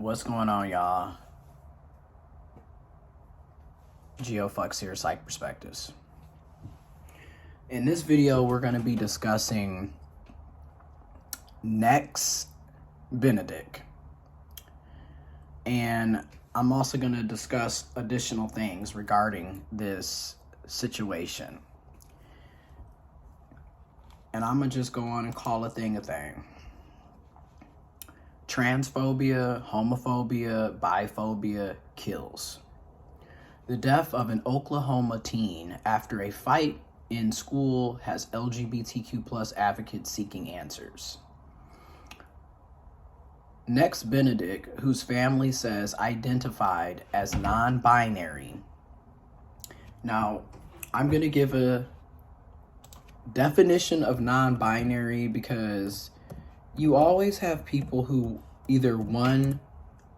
What's going on, y'all? GeoFlux here, Psych Perspectives. In this video, we're going to be discussing Nex Benedict. And I'm also going to discuss additional things regarding this situation. And I'm going to just go on and call a thing a thing. Transphobia, homophobia, biphobia kills. The death of an Oklahoma teen after a fight in school has LGBTQ+ advocates seeking answers. Nex Benedict, whose family says identified as non-binary. Now, I'm going to give a definition of non-binary because you always have people who either, one,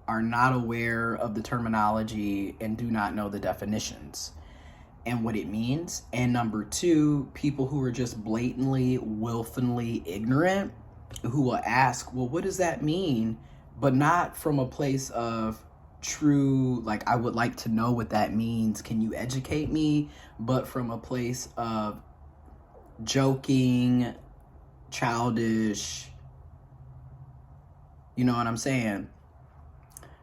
are not aware of the terminology and do not know the definitions and what it means, and number two, people who are just blatantly, willfully ignorant, who will ask, well, what does that mean? But not from a place of true, like, I would like to know what that means, can you educate me? But from a place of joking, childish, you know what I'm saying?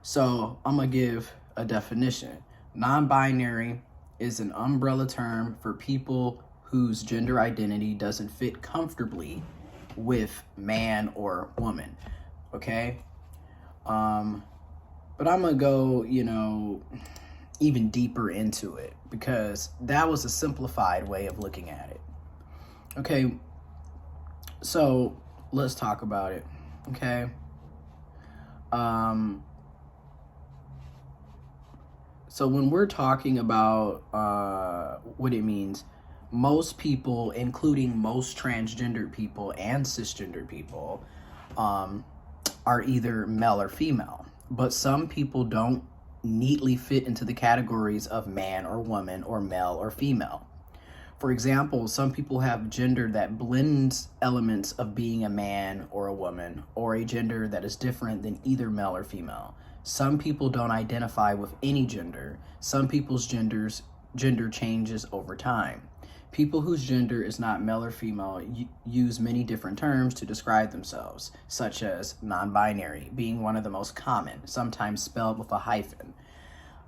So I'm going to give a definition. Non-binary is an umbrella term for people whose gender identity doesn't fit comfortably with man or woman. Okay? But I'm going to go, even deeper into it because that was a simplified way of looking at it. Okay? So let's talk about it. Okay? So when we're talking about what it means, most people, including most transgender people and cisgender people, are either male or female. But some people don't neatly fit into the categories of man or woman or male or female. For example, some people have gender that blends elements of being a man or a woman, or a gender that is different than either male or female. Some people don't identify with any gender. Some people's gender changes over time. People whose gender is not male or female use many different terms to describe themselves, such as non-binary being one of the most common, sometimes spelled with a hyphen.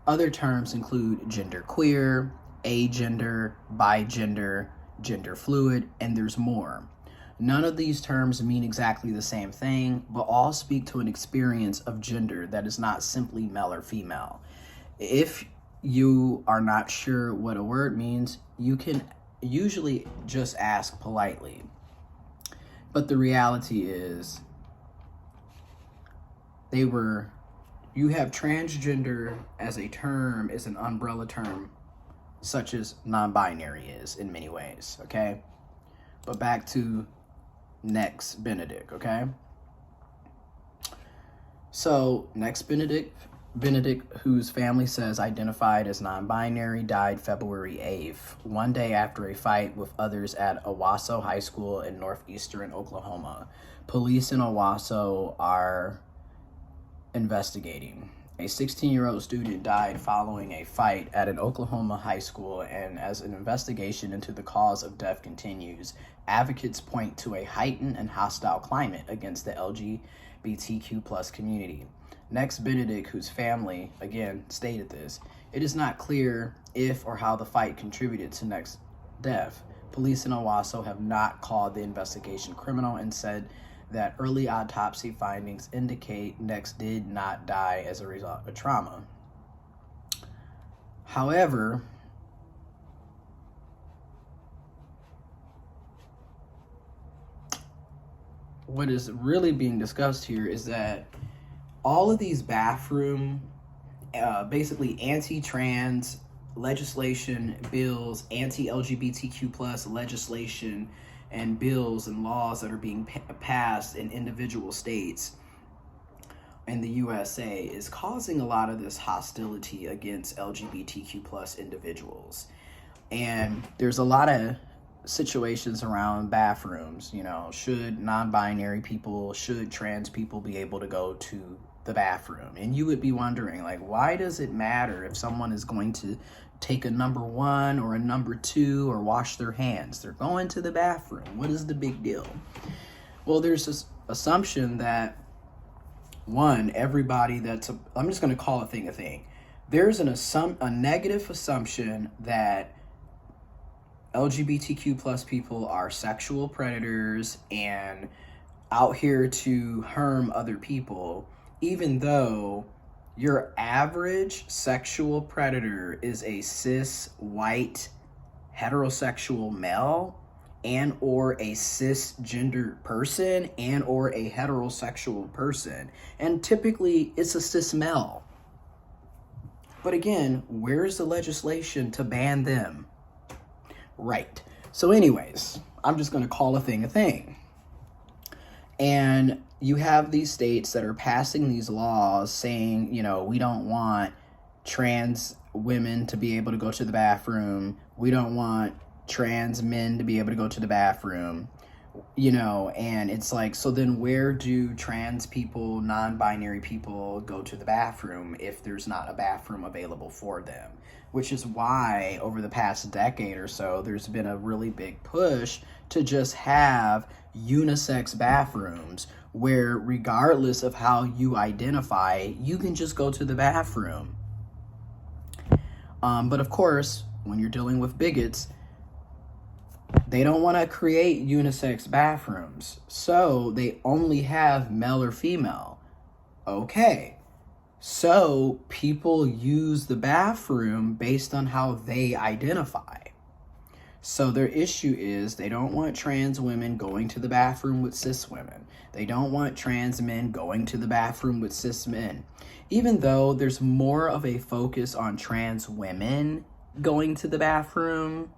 Other terms include genderqueer, agender, bigender, gender fluid, and there's more. None of these terms mean exactly the same thing, but all speak to an experience of gender that is not simply male or female. If you are not sure what a word means, you can usually just ask politely. But the reality is, you have transgender as a term, is an umbrella term, such as non-binary is in many ways, okay? But back to Nex Benedict, okay? So Nex Benedict, whose family says identified as non-binary, died February 8th, one day after a fight with others at Owasso High School in northeastern Oklahoma. Police in Owasso are investigating. A 16-year-old student died following a fight at an Oklahoma high school, and as an investigation into the cause of death continues, advocates point to a heightened and hostile climate against the LGBTQ+ community. Nex Benedict, whose family, again, stated this, it is not clear if or how the fight contributed to Nex's death. Police in Owasso have not called the investigation criminal and said that early autopsy findings indicate Nex did not die as a result of trauma. However, what is really being discussed here is that all of these bathroom, basically anti-trans legislation bills, anti-LGBTQ+ legislation, and bills and laws that are being passed in individual states in the USA is causing a lot of this hostility against LGBTQ+ individuals. And there's a lot of situations around bathrooms. You know, should non-binary people, should trans people be able to go to the bathroom? And you would be wondering, like, why does it matter if someone is going to take a number 1 or a number 2 or wash their hands? They're going to the bathroom. What is the big deal? Well, there's this assumption that, one, everybody I'm just going to call a thing a thing. There's a negative assumption that LGBTQ plus people are sexual predators and out here to harm other people, even though your average sexual predator is a cis white heterosexual male and or a cisgender person and or a heterosexual person, and typically it's a cis male. But again, where's the legislation to ban them? Right. So anyways, I'm just going to call a thing. And you have these states that are passing these laws saying, you know, we don't want trans women to be able to go to the bathroom. We don't want trans men to be able to go to the bathroom, you know, and it's like, so then where do trans people, non-binary people go to the bathroom if there's not a bathroom available for them? Which is why over the past decade or so, there's been a really big push to just have unisex bathrooms where regardless of how you identify, you can just go to the bathroom. But of course, when you're dealing with bigots, they don't want to create unisex bathrooms, so they only have male or female. Okay, so people use the bathroom based on how they identify. So their issue is they don't want trans women going to the bathroom with cis women. They don't want trans men going to the bathroom with cis men. Even though there's more of a focus on trans women going to the bathroom,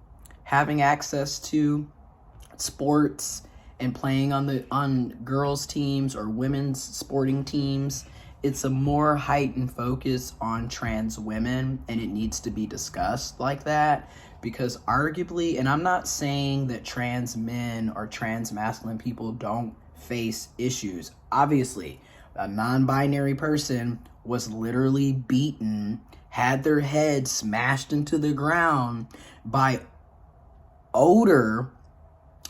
having access to sports and playing on girls teams or women's sporting teams, it's a more heightened focus on trans women, and it needs to be discussed like that, because arguably, and I'm not saying that trans men or trans masculine people don't face issues. Obviously, a non-binary person was literally beaten, had their head smashed into the ground by older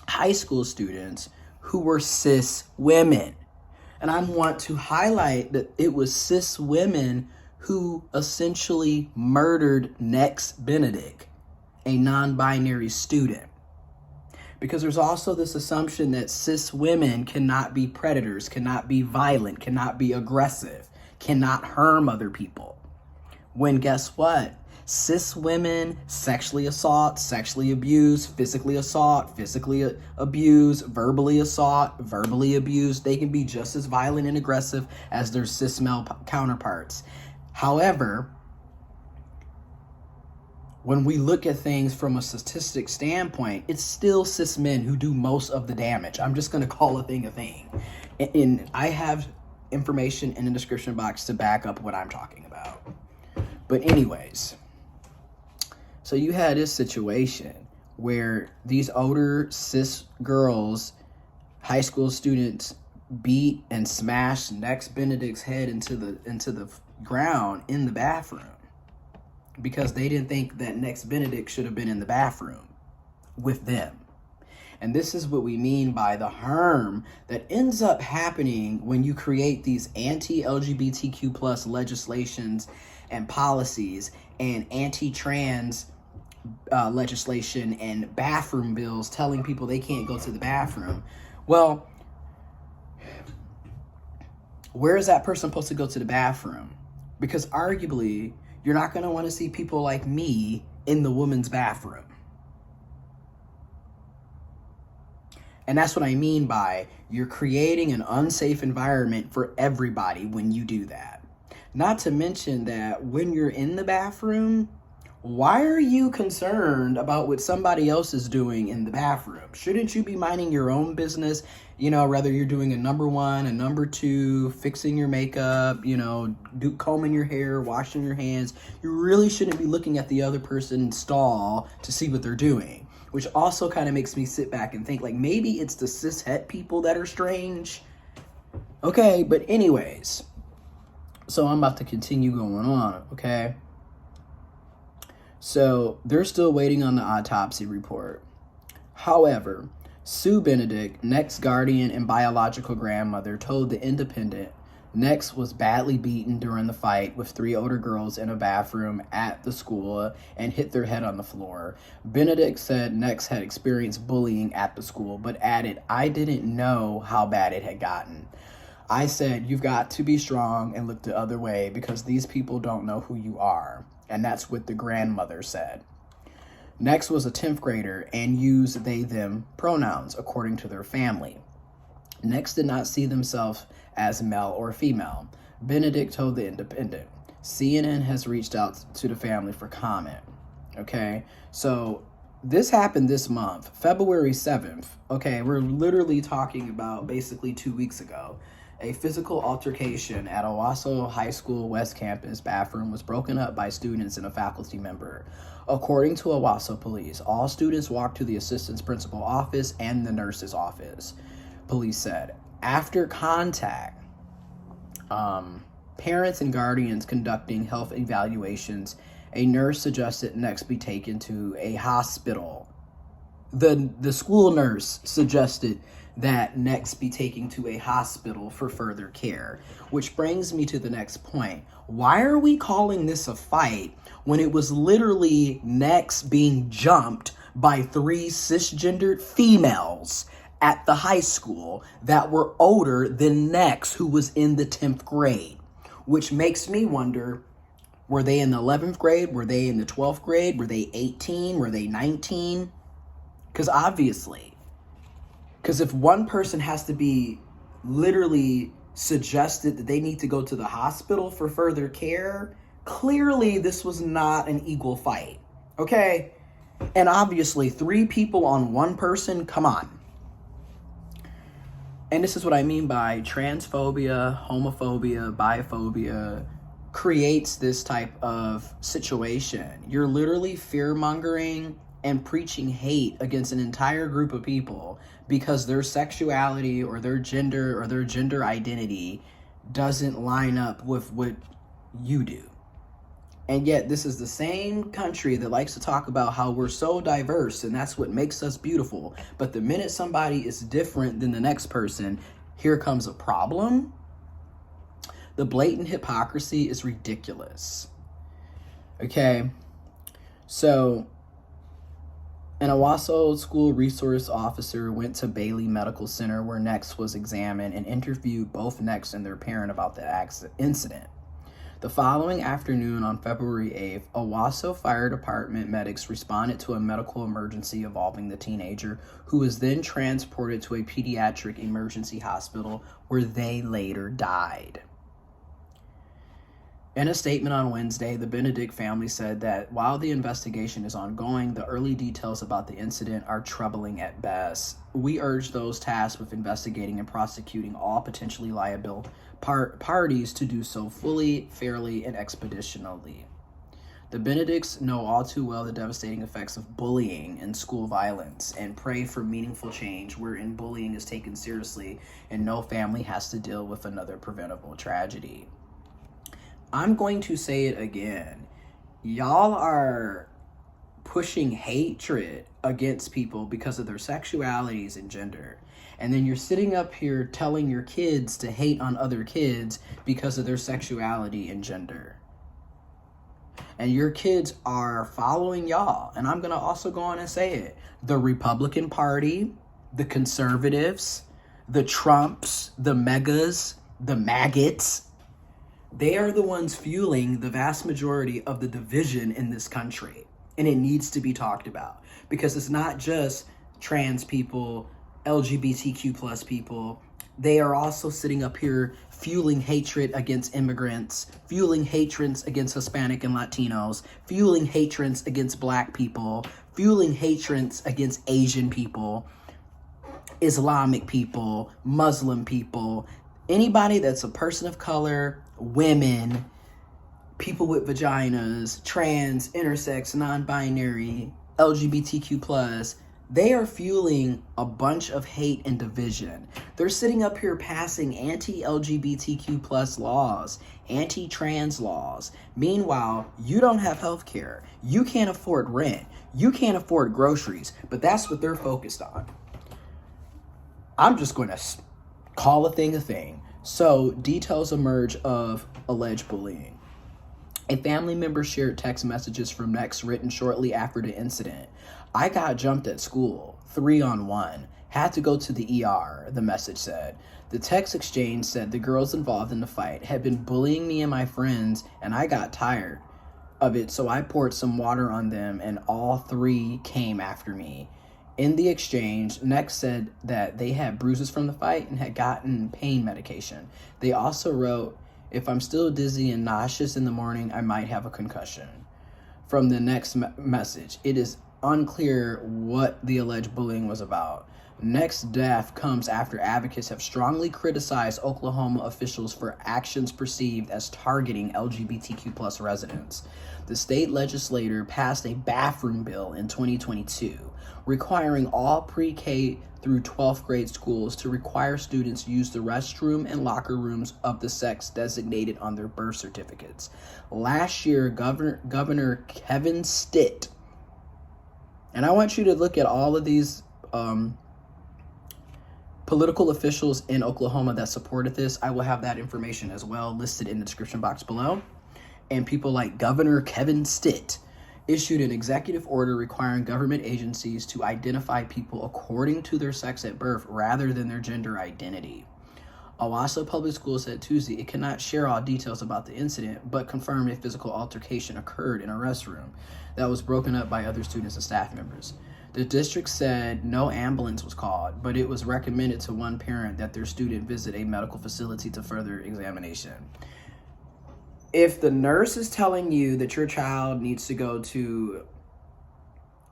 high school students who were cis women. And I want to highlight that it was cis women who essentially murdered Nex Benedict, a non-binary student. Because there's also this assumption that cis women cannot be predators, cannot be violent, cannot be aggressive, cannot harm other people. When guess what? Cis women sexually assault, sexually abuse, physically assault, physically abuse, verbally assault, verbally abuse. They can be just as violent and aggressive as their cis male counterparts. However, when we look at things from a statistic standpoint, it's still cis men who do most of the damage. I'm just going to call a thing a thing. And I have information in the description box to back up what I'm talking about. But anyways, so you had this situation where these older cis girls, high school students, beat and smashed Nex Benedict's head into the ground in the bathroom because they didn't think that Nex Benedict should have been in the bathroom with them. And this is what we mean by the harm that ends up happening when you create these anti-LGBTQ plus legislations and policies and anti-trans legislation and bathroom bills telling people they can't go to the bathroom. Well, where is that person supposed to go to the bathroom? Because arguably, you're not going to want to see people like me in the women's bathroom. And that's what I mean by you're creating an unsafe environment for everybody when you do that. Not to mention that when you're in the bathroom, why are you concerned about what somebody else is doing in the bathroom? Shouldn't you be minding your own business? You know, whether you're doing a number 1, a number 2, fixing your makeup, you know, combing your hair, washing your hands. You really shouldn't be looking at the other person's stall to see what they're doing. which also kind of makes me sit back and think, like, maybe it's the cishet people that are strange. Okay, but anyways, so I'm about to continue going on, okay? So they're still waiting on the autopsy report. However, Sue Benedict, Nex's guardian and biological grandmother, told The Independent Nex was badly beaten during the fight with 3 older girls in a bathroom at the school and hit their head on the floor. Benedict said Nex had experienced bullying at the school, but added, "I didn't know how bad it had gotten. I said, you've got to be strong and look the other way because these people don't know who you are." And that's what the grandmother said. Nex was a 10th grader and used they, them pronouns according to their family. Nex did not see themselves as male or female. Benedict told The Independent. CNN has reached out to the family for comment. Okay, so this happened this month, February 7th. Okay, we're literally talking about basically 2 weeks ago. A physical altercation at Owasso High School West Campus bathroom was broken up by students and a faculty member. According to Owasso police, all students walked to the assistant principal office and the nurse's office. Police said, after contact, parents and guardians conducting health evaluations, a nurse suggested Nex be taken to a hospital. The school nurse suggested that Nex be taken to a hospital for further care, which brings me to the next point. Why are we calling this a fight when it was literally Nex being jumped by 3 cisgendered females at the high school that were older than Nex, who was in the 10th grade? Which makes me wonder, were they in the 11th grade? Were they in the 12th grade? Were they 18? Were they 19? Because obviously, because if one person has to be literally suggested that they need to go to the hospital for further care, clearly this was not an equal fight, okay? And obviously 3 people on 1 person, come on. And this is what I mean by transphobia, homophobia, biphobia creates this type of situation. You're literally fear-mongering and preaching hate against an entire group of people because their sexuality or their gender identity doesn't line up with what you do. And yet this is the same country that likes to talk about how we're so diverse and that's what makes us beautiful. But the minute somebody is different than the next person, here comes a problem. The blatant hypocrisy is ridiculous. Okay, so an Owasso school resource officer went to Bailey Medical Center where Nex was examined and interviewed both Nex and their parent about the incident. The following afternoon on February 8th, Owasso Fire Department medics responded to a medical emergency involving the teenager, who was then transported to a pediatric emergency hospital where they later died. In a statement on Wednesday, the Benedict family said that while the investigation is ongoing, the early details about the incident are troubling at best. We urge those tasked with investigating and prosecuting all potentially liable parties to do so fully, fairly, and expeditiously. The Benedicts know all too well the devastating effects of bullying and school violence and pray for meaningful change wherein bullying is taken seriously and no family has to deal with another preventable tragedy. I'm going to say it again. Y'all are pushing hatred against people because of their sexualities and gender. And then you're sitting up here telling your kids to hate on other kids because of their sexuality and gender. And your kids are following y'all. And I'm going to also go on and say it. The Republican Party, the conservatives, the Trumps, the megas, the maggots, they are the ones fueling the vast majority of the division in this country. And it needs to be talked about because it's not just trans people, LGBTQ plus people. They are also sitting up here fueling hatred against immigrants, fueling hatreds against Hispanic and Latinos, fueling hatreds against Black people, fueling hatreds against Asian people, Islamic people, Muslim people, anybody that's a person of color, women, people with vaginas, trans, intersex, non-binary, LGBTQ+, They are fueling a bunch of hate and division. They're sitting up here passing anti-LGBTQ plus laws, anti-trans laws. Meanwhile, you don't have health care. You can't afford rent. You can't afford groceries. But that's what they're focused on. I'm just going to call a thing. So, details emerge of alleged bullying. A family member shared text messages from Nex written shortly after the incident. I got jumped at school, 3-on-1. Had to go to the ER, the message said. The text exchange said the girls involved in the fight had been bullying me and my friends, and I got tired of it, so I poured some water on them, and all three came after me. In the exchange, Nex said that they had bruises from the fight and had gotten pain medication. They also wrote, if I'm still dizzy and nauseous in the morning, I might have a concussion. From the next message, it is unclear what the alleged bullying was about. Next death comes after advocates have strongly criticized Oklahoma officials for actions perceived as targeting LGBTQ plus residents. The state legislature passed a bathroom bill in 2022, requiring all pre-K through 12th grade schools to require students use the restroom and locker rooms of the sex designated on their birth certificates. Last year, Governor Kevin Stitt, and I want you to look at all of these political officials in Oklahoma that supported this. I will have that information as well listed in the description box below. And people like Governor Kevin Stitt issued an executive order requiring government agencies to identify people according to their sex at birth rather than their gender identity. Owasso Public Schools said Tuesday it cannot share all details about the incident, but confirmed a physical altercation occurred in a restroom that was broken up by other students and staff members. The district said no ambulance was called, but it was recommended to one parent that their student visit a medical facility to further examination. If the nurse is telling you that your child needs to go to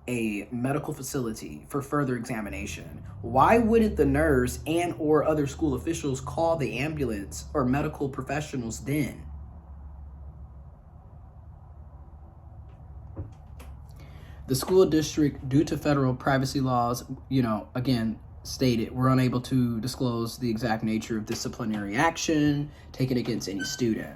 a medical facility for further examination, why wouldn't the nurse and or other school officials call the ambulance or medical professionals then? The school district, due to federal privacy laws, again, stated we're unable to disclose the exact nature of disciplinary action taken against any student.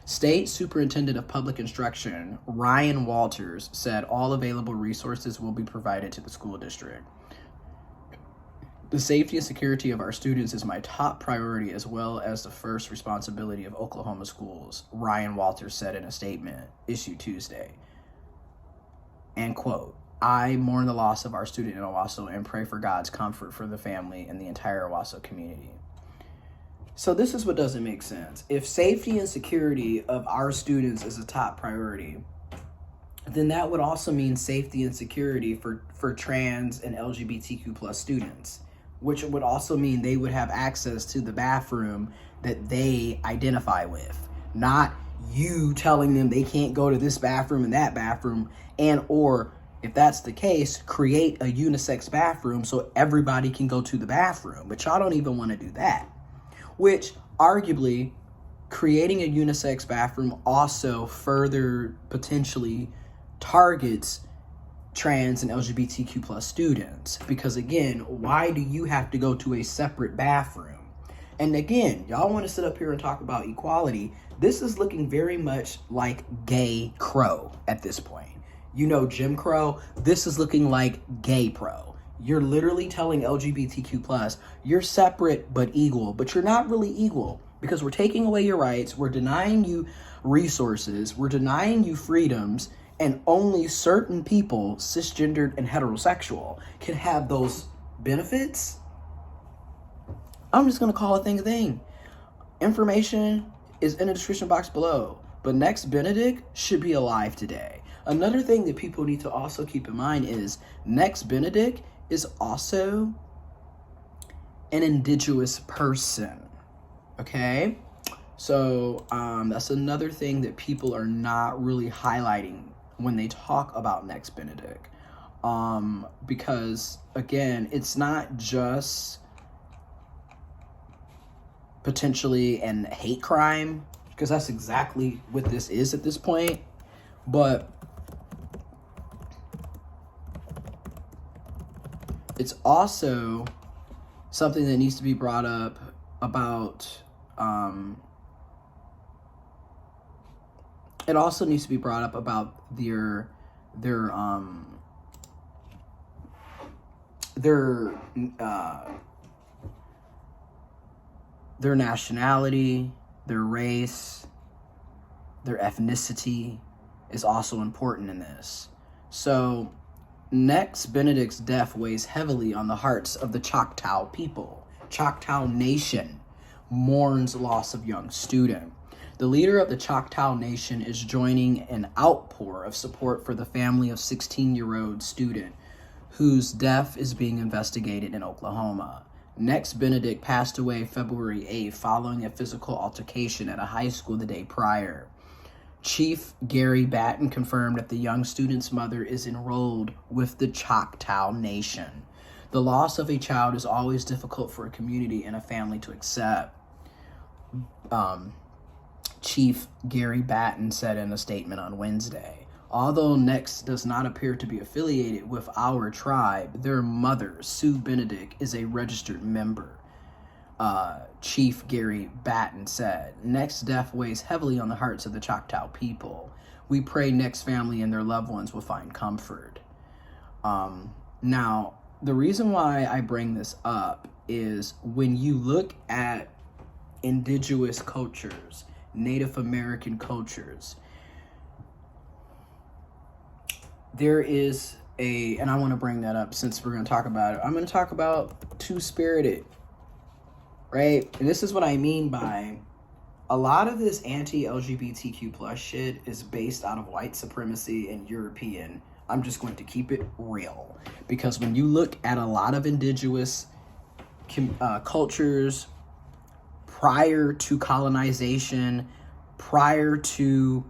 State Superintendent of Public Instruction, Ryan Walters, said all available resources will be provided to the school district. The safety and security of our students is my top priority as well as the first responsibility of Oklahoma schools, Ryan Walters said in a statement issued Tuesday. And quote, I mourn the loss of our student in Owasso and pray for God's comfort for the family and the entire Owasso community. So this is what doesn't make sense. If safety and security of our students is a top priority, then that would also mean safety and security for trans and LGBTQ plus students, which would also mean they would have access to the bathroom that they identify with, not you telling them they can't go to this bathroom and that bathroom, and or if that's the case, create a unisex bathroom so everybody can go to the bathroom. But y'all don't even want to do that. Which arguably creating a unisex bathroom also further potentially targets trans and LGBTQ plus students. Because again, why do you have to go to a separate bathroom? And again, y'all want to sit up here and talk about equality. This is looking very much like gay crow at this point. Jim Crow, this is looking like gay pro. You're literally telling LGBTQ plus, you're separate but equal, but you're not really equal because we're taking away your rights, we're denying you resources, we're denying you freedoms, and only certain people, cisgendered and heterosexual, can have those benefits. I'm just gonna call a thing. Information is in the description box below, but Nex Benedict should be alive today. Another thing that people need to also keep in mind is Nex Benedict is also an indigenous person, okay? So that's another thing that people are not really highlighting when they talk about Nex Benedict. Because, again, it's not just potentially an hate crime, because that's exactly what this is at this point, but it's also something that needs to be brought up about, it also needs to be brought up about their nationality, their race, their ethnicity is also important in this. So Nex Benedict's death weighs heavily on the hearts of the Choctaw people. Choctaw Nation mourns loss of young student. The leader of the Choctaw Nation is joining an outpour of support for the family of 16-year-old student whose death is being investigated in Oklahoma. Nex Benedict passed away February 8th following a physical altercation at a high school the day prior. Chief Gary Batten confirmed that the young student's mother is enrolled with the Choctaw Nation. The loss of a child is always difficult for a community and a family to accept. Chief Gary Batten said in a statement on Wednesday. Although Nex does not appear to be affiliated with our tribe, their mother, Sue Benedict, is a registered member. Chief Gary Batten said, Nex's death weighs heavily on the hearts of the Choctaw people. We pray Nex's family and their loved ones will find comfort. Now, the reason why I bring this up is when you look at indigenous cultures, Native American cultures, there is and I want to bring that up since we're going to talk about it. I'm going to talk about two-spirited, right? And this is what I mean by a lot of this anti-LGBTQ plus shit is based out of white supremacy and European. I'm just going to keep it real. Because when you look at a lot of indigenous cultures prior to colonization, prior to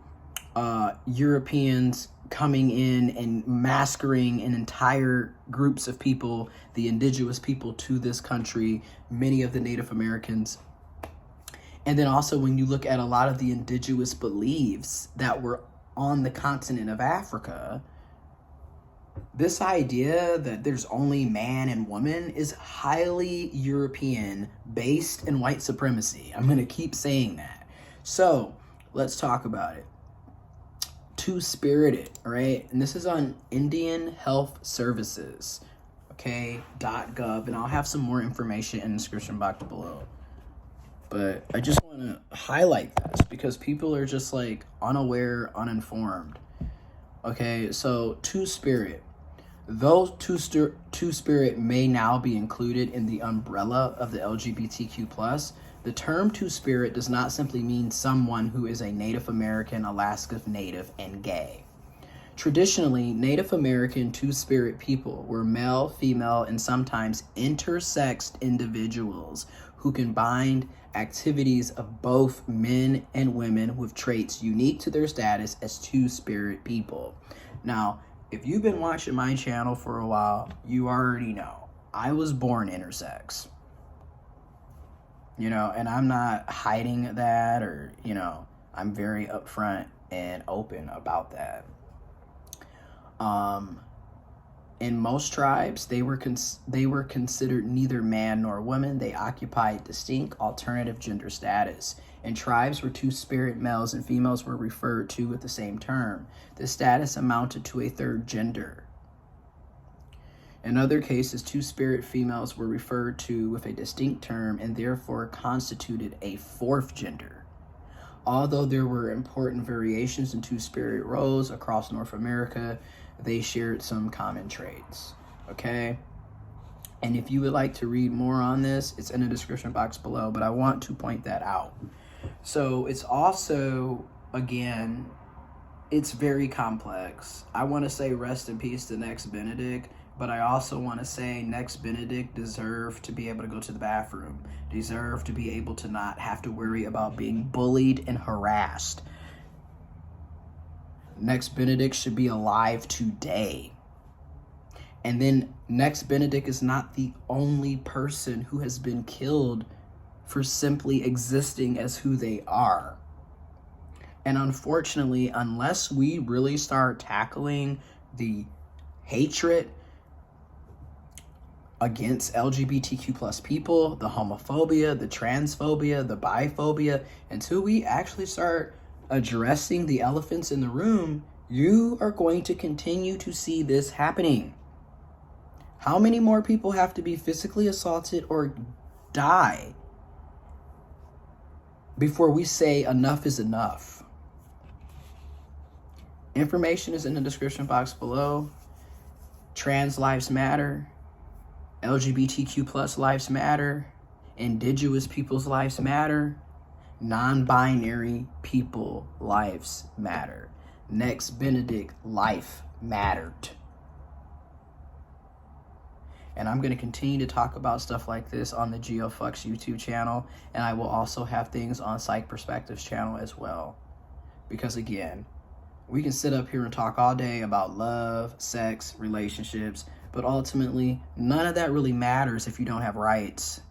Europeans coming in and massacring an entire groups of people, the indigenous people to this country, many of the Native Americans. And then also when you look at a lot of the indigenous beliefs that were on the continent of Africa, this idea that there's only man and woman is highly European, based in white supremacy. I'm going to keep saying that. So let's talk about it. Two-spirited, right? And this is on Indian Health Services, okay, .gov, and I'll have some more information in the description box below. But I just want to highlight this because people are just like unaware, uninformed. Okay, so two-spirit. Though two-spirit may now be included in the umbrella of the LGBTQ+, the term two-spirit does not simply mean someone who is a Native American, Alaska Native, and gay. Traditionally, Native American two-spirit people were male, female, and sometimes intersexed individuals who combined activities of both men and women with traits unique to their status as two-spirit people. Now, if you've been watching my channel for a while, you already know I was born intersex. You know, and I'm not hiding that, or, you know, I'm very upfront and open about that. In most tribes, they were considered neither man nor woman. They occupied distinct alternative gender status. In tribes where two-spirit males and females were referred to with the same term, the status amounted to a third gender. In other cases, two-spirit females were referred to with a distinct term and therefore constituted a fourth gender. Although there were important variations in two-spirit roles across North America, they shared some common traits, okay? And if you would like to read more on this, it's in the description box below, but I want to point that out. So it's also, again, it's very complex. I want to say rest in peace to Nex Benedict, but I also want to say Nex Benedict deserved to be able to go to the bathroom, deserved to be able to not have to worry about being bullied and harassed. Nex Benedict should be alive today. And then Nex Benedict is not the only person who has been killed for simply existing as who they are. And unfortunately, unless we really start tackling the hatred against LGBTQ plus people, the homophobia, the transphobia, the biphobia, until we actually start addressing the elephants in the room, you are going to continue to see this happening. How many more people have to be physically assaulted or die before we say enough is enough? Information is in the description box below. Trans lives matter. LGBTQ plus lives matter. Indigenous people's lives matter. Non-binary people lives matter. Nex Benedict life mattered. And I'm going to continue to talk about stuff like this on the GeoFucks YouTube channel. And I will also have things on Psych Perspectives channel as well. Because again, we can sit up here and talk all day about love, sex, relationships, but ultimately, none of that really matters if you don't have rights.